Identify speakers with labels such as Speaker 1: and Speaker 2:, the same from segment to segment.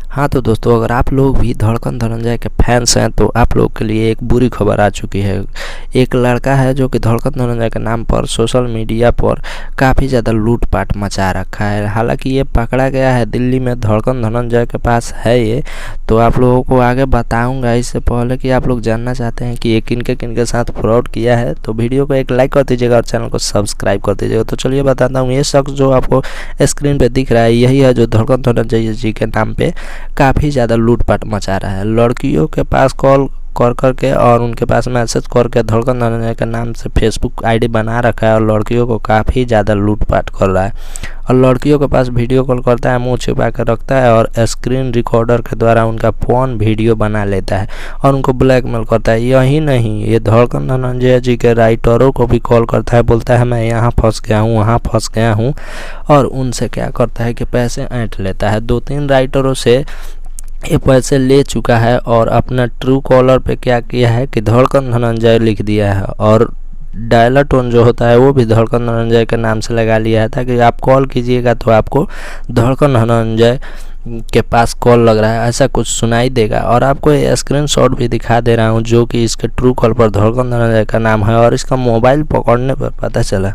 Speaker 1: हाँ तो दोस्तों, अगर आप लोग भी धड़कन धनंजय के फैंस हैं तो आप लोग के लिए एक बुरी खबर आ चुकी है। एक लड़का है जो कि धड़कन धनंजय के नाम पर सोशल मीडिया पर काफ़ी ज़्यादा लूटपाट मचा रखा है। हालांकि ये पकड़ा गया है दिल्ली में, धड़कन धनंजय के पास है ये। तो आप लोगों को आगे बताऊंगा। इससे पहले कि आप लोग जानना चाहते हैं कि ये किनके साथ फ्रॉड किया है, तो वीडियो को एक लाइक कर दीजिएगा और चैनल को सब्सक्राइब कर दीजिएगा। तो चलिए बताता हूँ। ये शख्स जो आपको स्क्रीन पे दिख रहा है यही है जो धड़कन धनंजय जी के नाम पे काफ़ी ज़्यादा लूटपाट मचा रहा है। लड़कियों के पास कॉल कर के और उनके पास मैसेज करके धड़कन धनंजय के नाम से फेसबुक आईडी बना रखा है और लड़कियों को काफ़ी ज़्यादा लूटपाट कर रहा है। और लड़कियों के पास वीडियो कॉल करता है, मुंह छिपा कर रखता है और स्क्रीन रिकॉर्डर के द्वारा उनका फ़ोन वीडियो बना लेता है और उनको ब्लैकमेल करता है। यही नहीं, ये धड़कन धनंजय जी के राइटरों को भी कॉल करता है, बोलता है मैं यहाँ फंस गया हूँ, वहाँ फंस गया हूँ, और उनसे क्या करता है कि पैसे ऐंठ लेता है। 2-3 राइटरों से ये पैसे ले चुका है और अपना ट्रू कॉलर पे क्या किया है कि धड़कन धनंजय लिख दिया है और डायलर टोन जो होता है वो भी धड़कन धनंजय के नाम से लगा लिया है ताकि आप कॉल कीजिएगा तो आपको धड़कन धनंजय के पास कॉल लग रहा है ऐसा कुछ सुनाई देगा। और आपको ये स्क्रीनशॉट भी दिखा दे रहा हूँ जो कि इसके ट्रू कॉल पर धड़कन धनंजय का नाम है। और इसका मोबाइल पकड़ने पर पता चला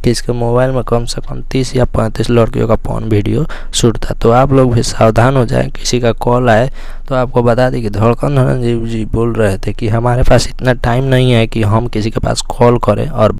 Speaker 1: कि इसके मोबाइल में कम से कम 30 या 35 लड़कियों का फोन वीडियो शूट था। तो आप लोग भी सावधान हो जाएं, किसी का कॉल आए तो आपको बता दें कि धड़कन धनंजय जी बोल रहे थे कि हमारे पास इतना टाइम नहीं है कि हम किसी के पास कॉल करें और